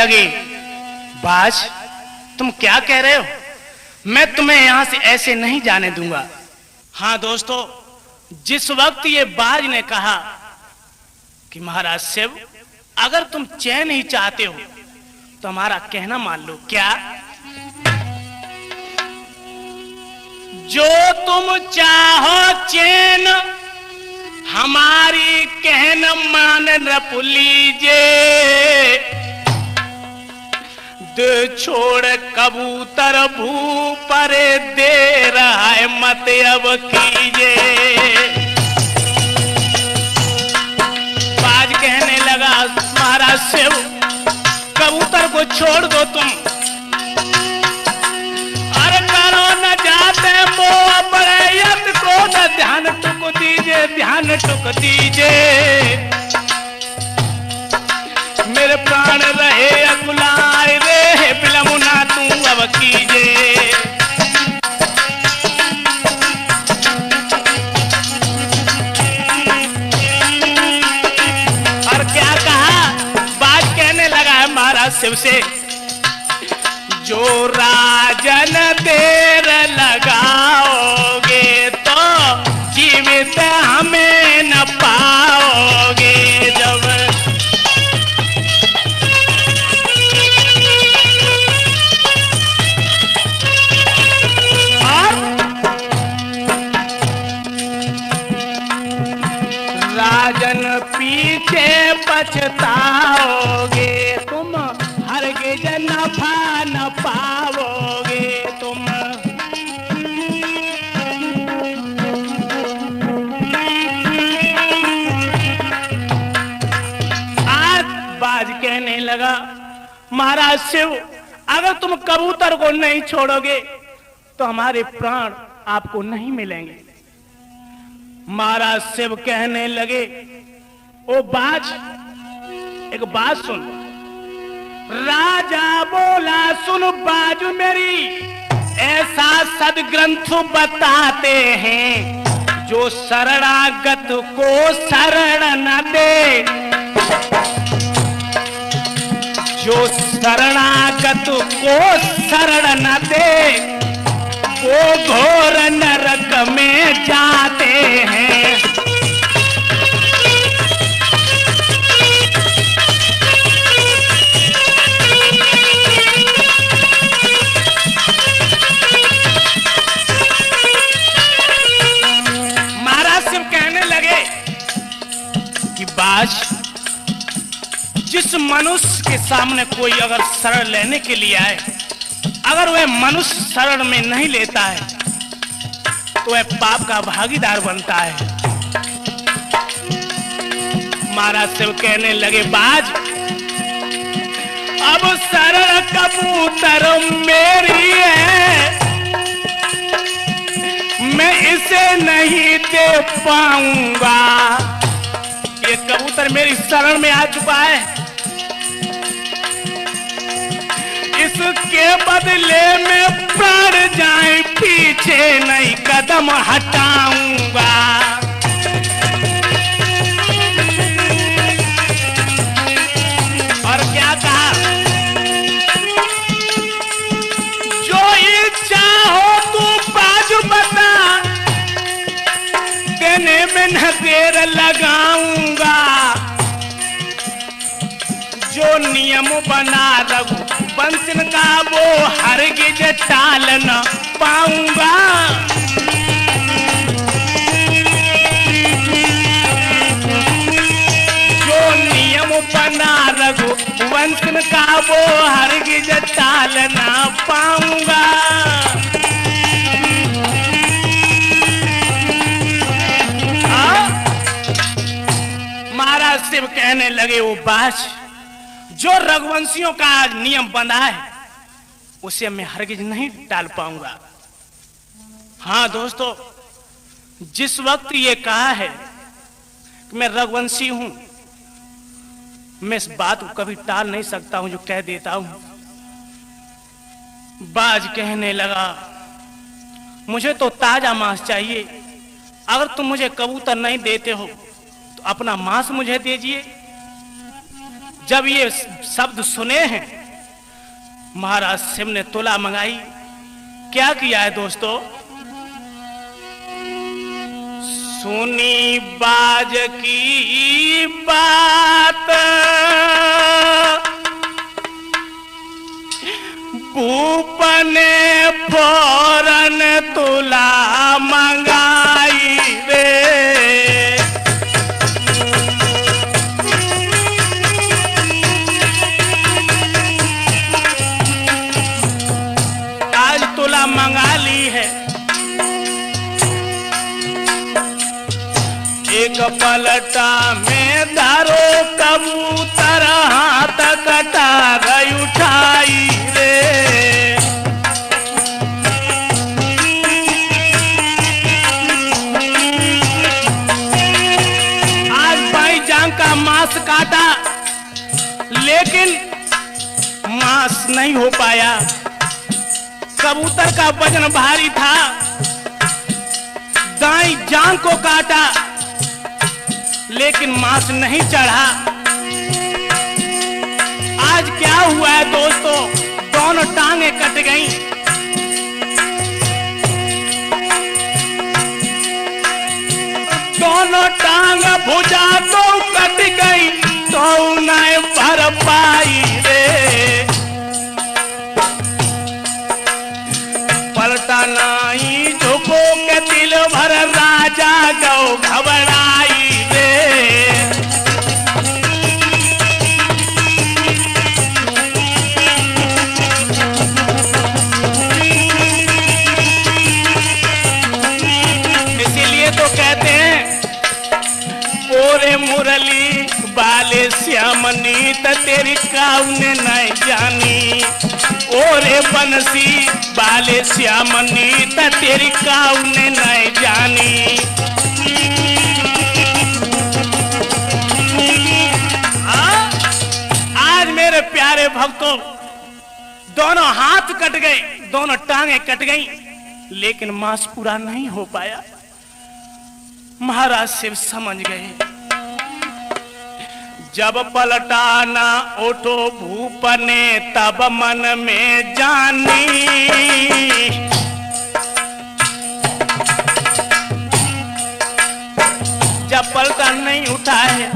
लगे, बाज तुम क्या कह रहे हो? मैं तुम्हें यहां से ऐसे नहीं जाने दूंगा। हाँ दोस्तों, जिस वक्त ये बाज ने कहा कि महाराज शिव, अगर तुम चैन ही चाहते हो तो हमारा कहना मान लो। क्या? जो तुम चाहो चैन हमारी कहना मान रप लीजिए, दे छोड़ कबूतर भू पर दे रहा है मत अब कीजिए। बाज कहने लगा, महाराज शिव, कबूतर को छोड़ दो तुम, अरे करो न जाते मोह बड़ैयत को, न ध्यान टुक दीजिए, ध्यान टुक दीजिए। मेरे प्राण रहे अकुलाए रे, बिलमुना तू अब कीजिए। और क्या कहा? बात कहने लगा है महाराज शिव से, जो राजन देर लगाओगे तो जीवित हमें न पाओगे। जब राजन पीछे पछताओगे तुम, हरगिज नफा न पाओगे तुम। आज बाज कहने लगा, महाराज शिव, अगर तुम कबूतर को नहीं छोड़ोगे तो हमारे प्राण आपको नहीं मिलेंगे। महाराज शिव कहने लगे, ओ बाज, एक बात सुन। राजा बोला, सुन बाजू मेरी, ऐसा सदग्रंथ बताते हैं, जो शरणागत को शरण न दे, जो शरणागत को शरण न दे, वो घोर नरक में जाते हैं। महाराज शिव कहने लगे कि बाज, जिस मनुष्य के सामने कोई अगर शरण लेने के लिए आए, अगर वह मनुष्य शरण में नहीं लेता है तो वह पाप का भागीदार बनता है। महाराज शिव कहने लगे, बाज, अब शरण कबूतर मेरी है, मैं इसे नहीं दे पाऊंगा। ये कबूतर मेरी शरण में आ चुका है, इसके बदले में प्राण जाए पीछे नहीं कदम हटाऊंगा। और क्या कहा? जो इच्छा हो तू बाजू बता, देने में न देर लगाऊंगा। जो नियम बना रघुवंश का, वो हरगिज टाल न पाऊंगा। जो नियम बना रघुवंश का, वो हरगिज टाल न पाऊंगा। महाराज शिव कहने लगे, वो बाज, जो रघुवंशियों का नियम बंधा है उसे मैं हरगिज नहीं टाल पाऊंगा। हाँ दोस्तों, जिस वक्त ये कहा है कि मैं रघुवंशी हूं, मैं इस बात को कभी टाल नहीं सकता हूं, जो कह देता हूं। बाज कहने लगा, मुझे तो ताजा मांस चाहिए, अगर तुम मुझे कबूतर नहीं देते हो तो अपना मांस मुझे दीजिए। जब ये शब्द सुने हैं, महाराज शिव ने तुला मंगाई। क्या किया है दोस्तों? सुनी बाज की बात भूप ने फौरन तुला मंगाई रे। आज तुला मंगा ली है। एक पलटा में धारो कबूतर हाथ कटार उठाई रे। आज भाईजान का मांस काटा, लेकिन मांस नहीं हो पाया। कबूतर का वजन भारी था। दाई जान को काटा, लेकिन मांस नहीं चढ़ा। आज क्या हुआ है दोस्तों? दोनों टांगे कट गईं। दोनों टांग भुजा तो कट गई, तो नहीं भर पाई रे। पलटा नहीं झुको के दिल भर राजा गौ घबराई रे। इसीलिए तो कहते हैं, ओरे मुरली बाले श्याम नीत तेरी काउने नहीं जानी। ओरे बंसी बाले श्याम नीत तेरी काउने नहीं जानी। आज मेरे प्यारे भक्तों, दोनों हाथ कट गए, दोनों टांगे कट गई, लेकिन मांस पूरा नहीं हो पाया। महाराज शिव समझ गए। जब पलटाना उठो भूप ने तब मन में जानी। जब पलटा नहीं उठा है,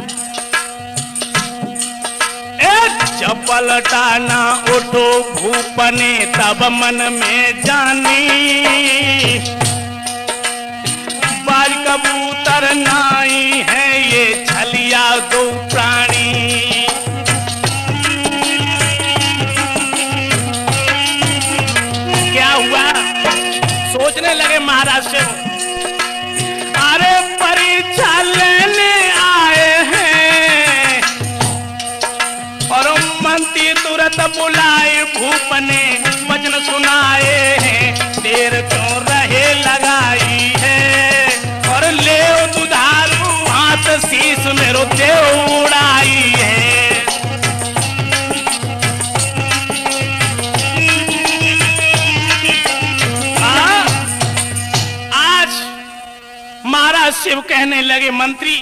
जब पलटाना उठो भूप ने तब मन में जानी। बाज कबूतर नाई है ये छलिया दो प्राणी। क्या हुआ? सोचने लगे महाराज से, अरे परीक्षा लेने आए हैं और मंत्री तुरंत बुलाए। भूप ने वचन सुनाए हैं, देर क्यों रहे लगाई है। और ले दुधारू हाथ शीश मेरो देव उड़ाई है। आज महाराज शिव कहने लगे, मंत्री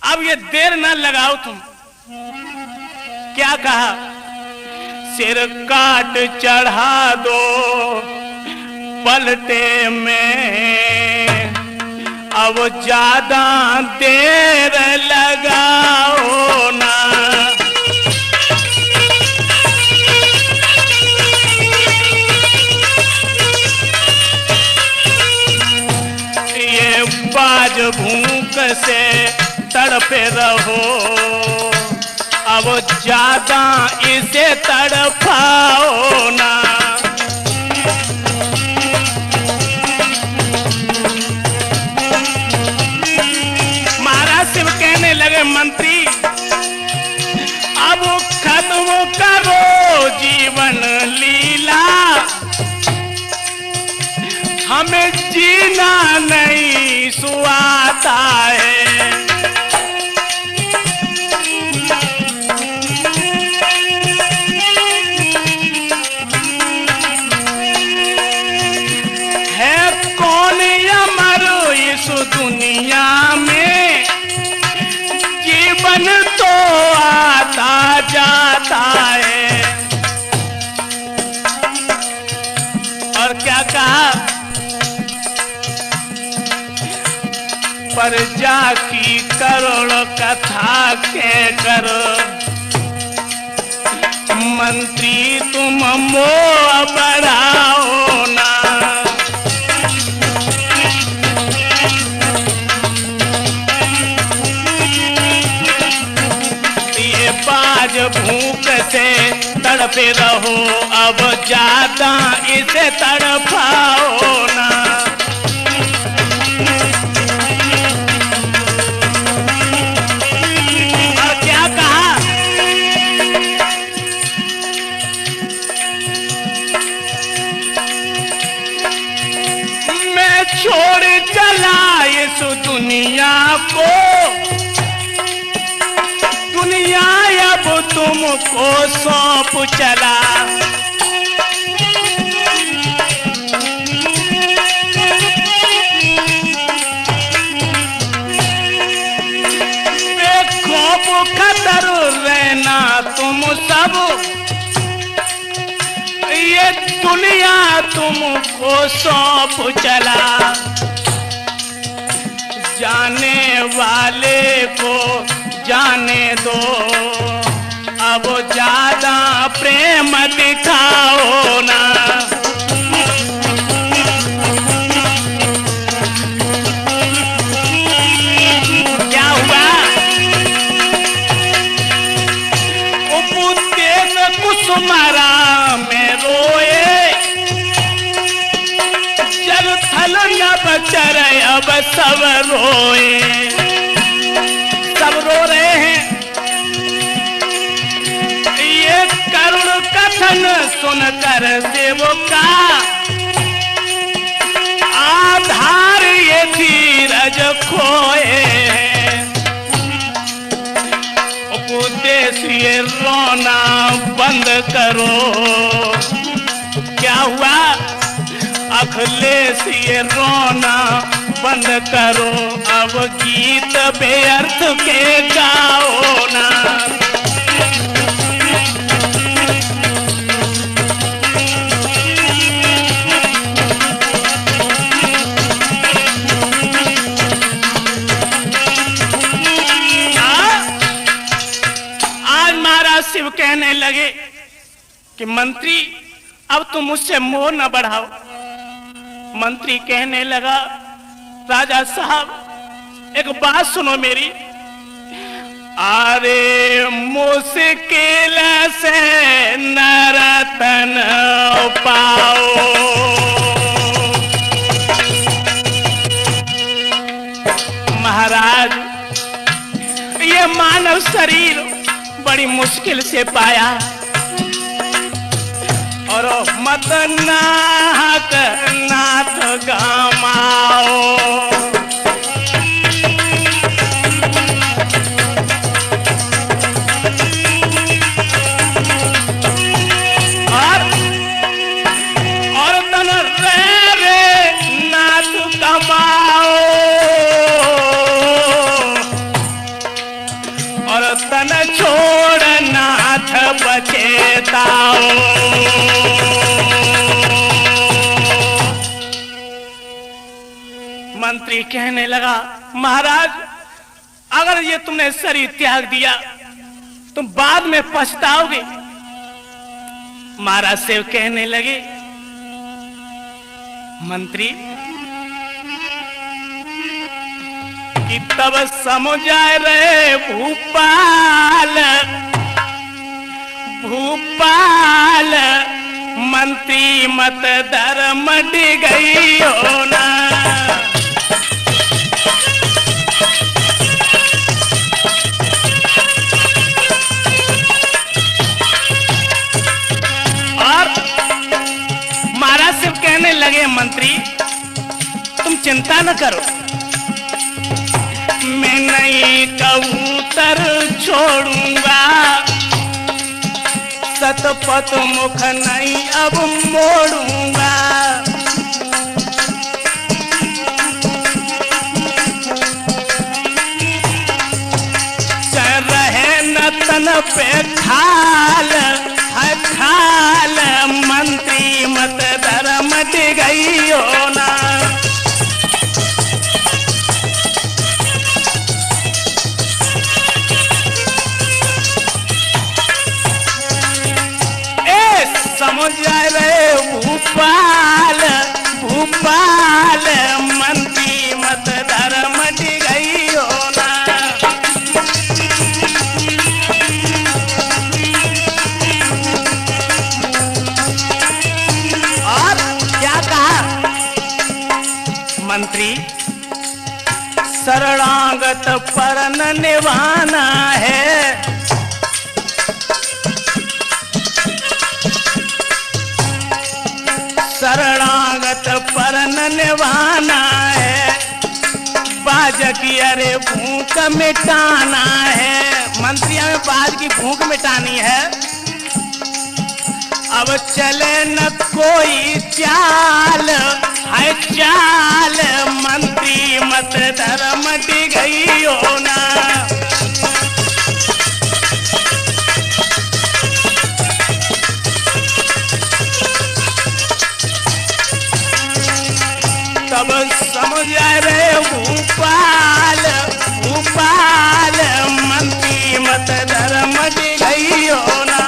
अब ये देर न लगाओ तुम। क्या कहा? सिर काट चढ़ा दो पलटे में, अब ज्यादा देर लगाओ ना। ये बाज भूख से तड़पे रहो, अब ज्यादा इसे तड़पाओ ना। महाराज शिव कहने लगे, मंत्री अब खत्म करो जीवन लीला, हमें जीना नहीं सुहाता है। दुनिया में जीवन तो प्रजा की करोड़ कथा के कर मंत्री तुम मोह बढ़ाओ ना। ये बाज भूख से तड़पे रहो अब ज्यादा इसे तड़पाओ ना। छोड़ चला इस दुनिया को, दुनिया अब तुमको सौंप चला। बेखौफ खतर रहना तुम सब, ये दुनिया तुमको सौंप चला। जाने वाले को जाने दो अब ज्यादा प्रेम दिखाओ ना। क्या हुआ? उपदेश कुसुमारा में रोए, जल थल नभ चरे अब सब रोए। सब रो रहे हैं। ये करुण कथन सुनकर सेवका आधार ये धीरज खोए। उपदेश ये रोना बंद करो। क्या हुआ? अखिलेश ये रोना बंद करो अब गीत बेअर्थ के गाओ ना। आज महाराज शिव कहने लगे कि मंत्री अब तुम मुझसे मोह न बढ़ाओ। मंत्री कहने लगा राजा साहब एक बात सुनो मेरी। अरे मुश्किल से नरतन पाओ, महाराज ये मानव शरीर बड़ी मुश्किल से पाया और मत नाहक नाथ गमाओ। और तन रे नाथ कमाओ और तन छोड़ नाथ बचेताओ। मंत्री कहने लगा महाराज अगर ये तुमने शरीर त्याग दिया तुम बाद में पछताओगे। महाराज शिव कहने लगे मंत्री कि तब समझ रहे भूपाल भूपाल मंत्री मत धर्म गई हो ना। कहने लगे मंत्री तुम चिंता न करो, मैं नहीं कबूतर छोड़ूंगा, सतपथ मुख नहीं अब मोड़ूंगा। चल रहे न तन पे खाल है खाल मंत्री मत धर्म गई हो ना। मंत्री शरणागत परन निभाना है, शरणागत परन निभाना है, बाज की अरे भूख मिटाना है। मंत्री हमें बाज की भूख मिटानी है। अब चले न कोई चाल है चाल, मंत्री मत धर्म गई हो ना। तब समझ रे भूपाल भूपाल, मंत्री मत धर्म गई हो ना।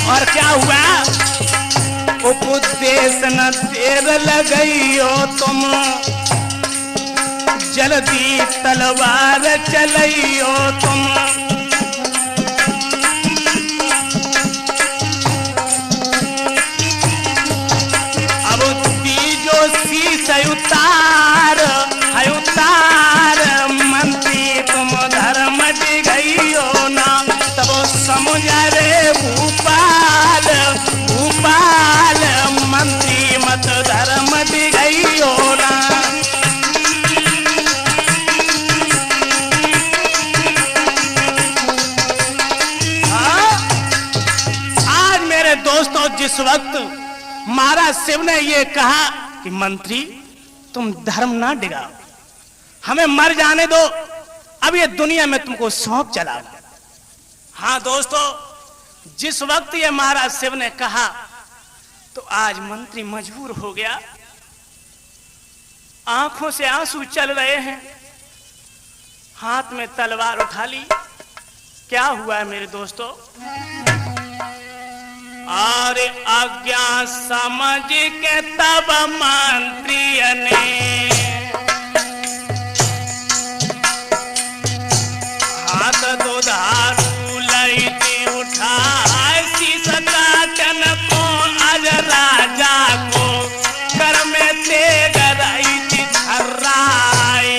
और क्या हुआ? उपदेश न देर लगइयो तुम, जल्दी तलवार चलइयो तुम। अब तीजो शीश उतार है उतार, मंत्री तुम धर्म गइयो ना। तब समझ रे भूपाल भूपाल, मंत्री मत धर्म गइयो ना। आज मेरे दोस्तों, जिस वक्त महाराज शिव ने ये कहा कि मंत्री तुम धर्म ना डिगाओ, हमें मर जाने दो, अब ये दुनिया में तुमको सौंप चला। हाँ दोस्तों, जिस वक्त ये महाराज शिव ने कहा तो आज मंत्री मजबूर हो गया। आंखों से आंसू चल रहे हैं, हाथ में तलवार उठा ली। क्या हुआ है मेरे दोस्तों? और आज्ञा समझ के तब मंत्री ने हाथ दुधारू लई उठाए, शीश काटन को आज राजा को कर में तेग रही थी छर्राई।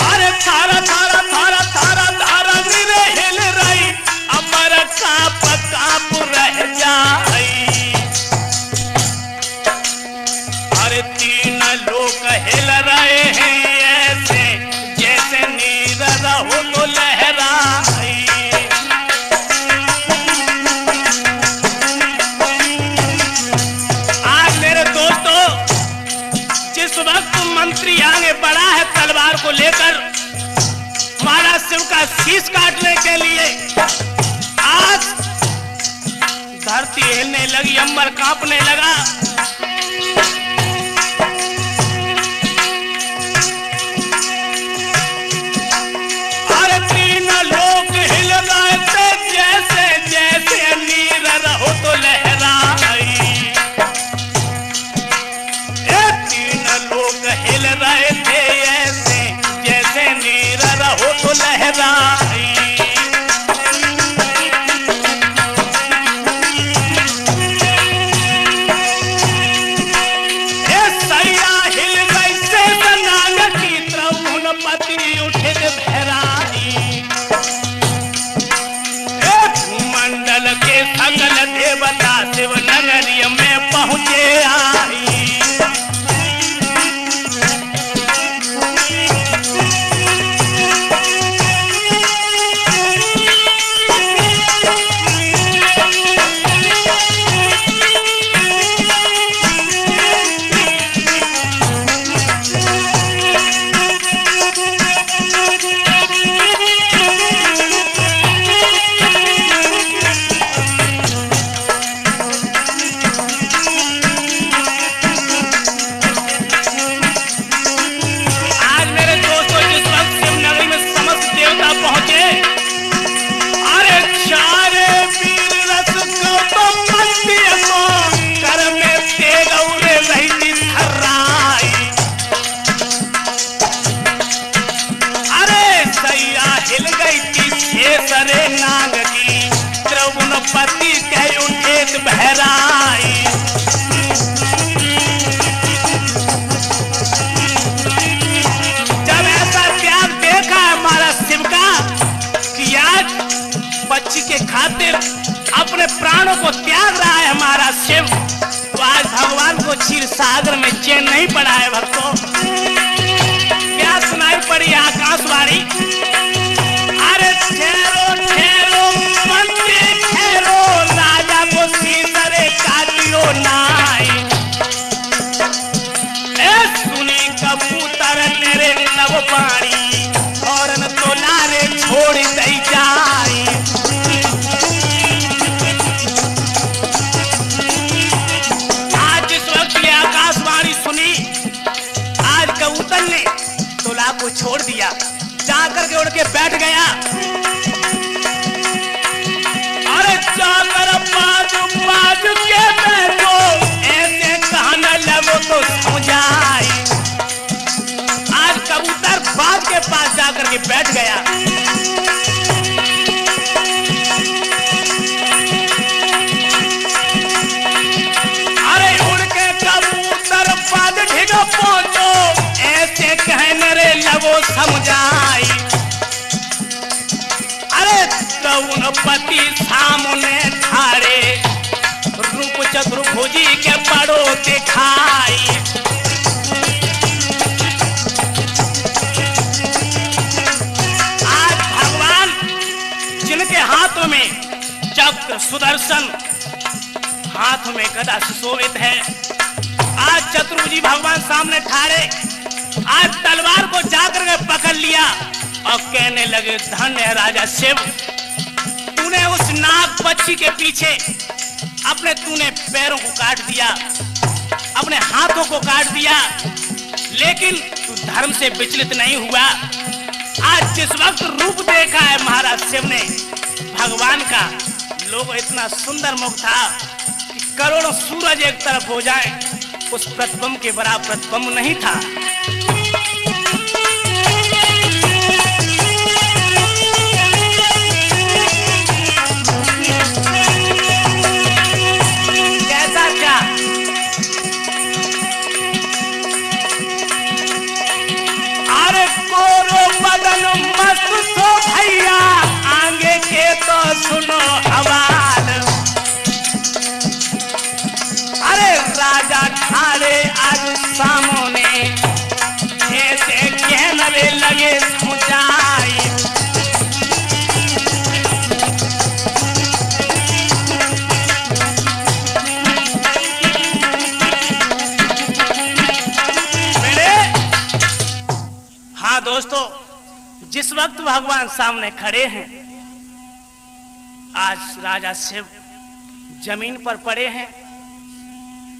अरे थारा थारा थारा थारा थारा नीरे हिल रही, अमर काप काप रह जाई। अरे तीन लोग हिल रहे हैं ऐसे, जैसे नीर रहो तो लहराई। आज मेरे दोस्तों, जिस वक्त मंत्री आगे बढ़ा है तलवार को लेकर महाराज शिव का शीश काटने के लिए, आज धरती हिलने लगी, अंबर कांपने लगा। अरे तीन लोग हिल रहे थे जैसे जैसे नीर रहो तो लहराई। तीन लोग हिल रहे थे ऐसे जैसे नीर रहो तो लहराई। मंडल के सकल देवता शिव नगरी में पहुंचे आई। प्राणों को त्याग रहा है हमारा शिव, तो आज भगवान को क्षीर सागर में चैन नहीं पड़ा है भक्तों। क्या सुनाई पड़ी आकाशवाणी, अरे ठहरो ठहरो मंत्री ठहरो, राजा को सीसरे काटियो नाई। सुनी कबूतर तेरे नव पानी, और न तो नारे छोड़ दई जाई। आज जिस वक्त ये आकाशवाणी सुनी, आज कबूतर ने तोला को छोड़ दिया, जाकर के उड़ के बैठ गया। अरे जाकर बाजू बाजू के बैठो, ऐसे कहने लगो तो समझाई। आज कबूतर बाज के पास जाकर के बैठ गया। अरे उड़ के कबूतर बाज ढिग पहुंचो, ऐसे कहने रे लगो समझाई। अरे कौन पति सामने ठाड़े, रूप चतुर्भुजी के बड़ो दिखाई। आज भगवान जिनके हाथों में चक्र सुदर्शन, हाथ में गदा सुशोभित है, आज चतुर्भुजी भगवान सामने ठाड़े, आज तलवार को जाकर के पकड़ लिया और कहने लगे धन्य है राजा शिव, तूने उस नाग पक्षी के पीछे अपने तूने पैरों को काट दिया, अपने हाथों को काट दिया, लेकिन तू धर्म से विचलित नहीं हुआ। आज जिस वक्त रूप देखा है महाराज शिव ने भगवान का, लोग इतना सुंदर मुख था कि करोड़ों सूरज एक तरफ हो जाए, उस प्रतिबिंब के बराबर प्रतिबिंब नहीं था। भैया आगे के तो सुनो हवाल, अरे राजा ठाड़े आज सामने, ऐसे कहने लगे समझाई। हाँ दोस्तों, जिस वक्त भगवान सामने खड़े हैं, आज राजा शिव जमीन पर पड़े हैं।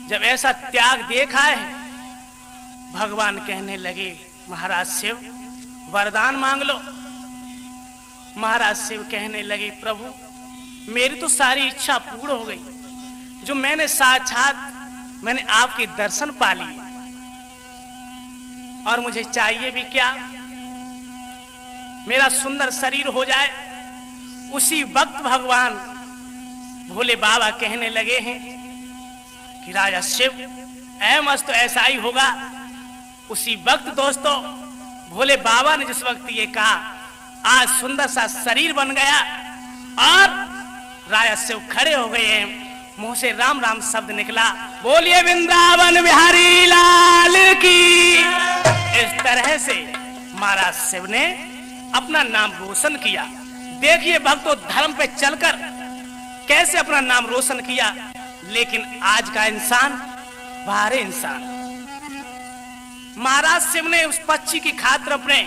जब ऐसा त्याग देखा है, भगवान कहने लगे महाराज शिव वरदान मांग लो। महाराज शिव कहने लगे प्रभु मेरी तो सारी इच्छा पूर्ण हो गई, जो मैंने साक्षात मैंने आपके दर्शन पा लिए, और मुझे चाहिए भी क्या, मेरा सुंदर शरीर हो जाए। उसी वक्त भगवान भोले बाबा कहने लगे हैं कि राजा शिव एमस तो ऐसा ही होगा। उसी वक्त दोस्तों भोले बाबा ने जिस वक्त ये कहा, आज सुंदर सा शरीर बन गया और राजा शिव खड़े हो गए हैं, मुंह से राम राम शब्द निकला, बोलिए वृंदावन बिहारी लाल की। इस तरह से महाराज शिव ने अपना नाम रोशन किया। देखिए भक्तों, धर्म पे चलकर कैसे अपना नाम रोशन किया, लेकिन आज का इंसान बाहरी इंसान। महाराज शिव ने उस पक्षी की खातिर अपने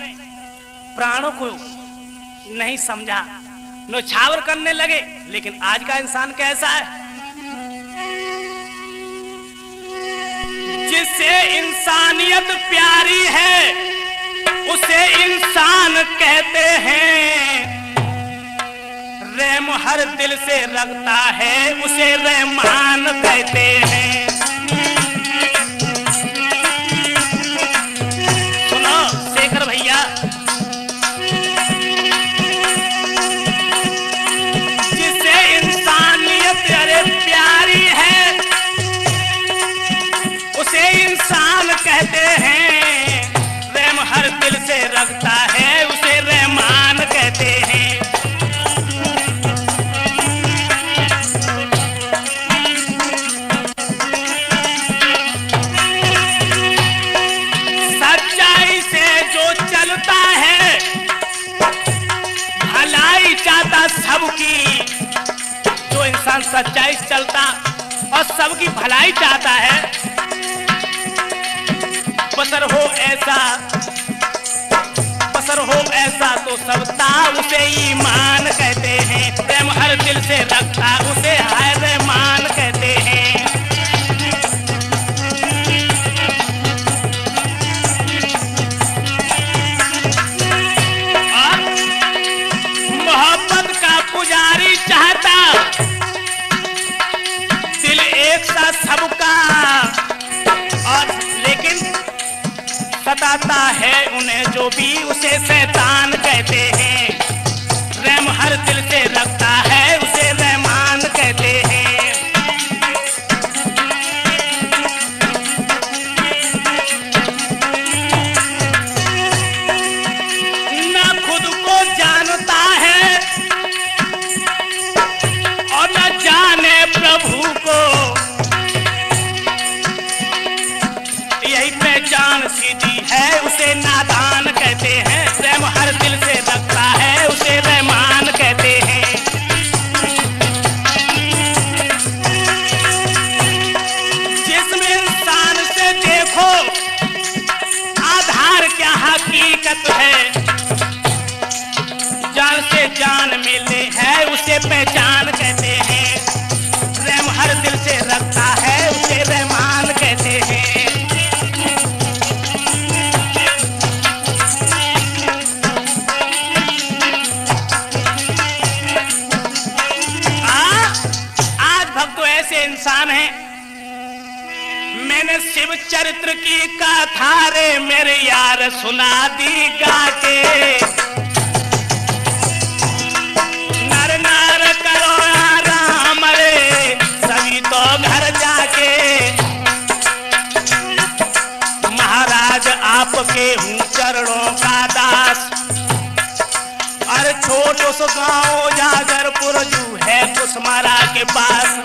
प्राणों को नहीं समझा, नौछावर करने लगे। लेकिन आज का इंसान कैसा है, जिसे इंसानियत प्यारी है उसे इंसान कहते हैं, रहम हर दिल से रखता है उसे रहमान कहते हैं। सुनो शेखर भैया, जिसे इंसानियत अरे प्यारी है उसे इंसान कहते हैं, रहम हर दिल से रखता है उसे रहमान कहते हैं। सच्चाई से चलता और सबकी भलाई चाहता है, बसर हो ऐसा तो सबता उसे ईमान कहते हैं। प्रेम हर दिल से रखता उसे हाय रहमान कहते हैं। और मोहब्बत का पुजारी चाहता दिल एक सा सबका, और लेकिन सताता है उन्हें जो भी उसे शैतान कहते हैं। रहम हर दिल से रखता है उसे रहमान कहते हैं। ना खुद को जानता है और न जाने प्रभु को, यही पहचान सीधी है उसे नादान कहते हैं। रहम हर दिल से रखता है उसे रहमान कहते हैं। जिसमें इंसान से देखो आधार क्या हकीकत है, जान से जान मिले है उसे पहचान कहते हैं। रहम हर दिल से रखता है उसे रहमान कहते हैं। इंसान है, मैंने शिव चरित्र की कथा रे मेरे यार सुना दी गा के। नर नार करो आराम रे सभी तो घर जाके, महाराज आपके हूँ चरणों का दास। अरे छोटो सो गाँव जागरपुर जू है कुसमारा के पास,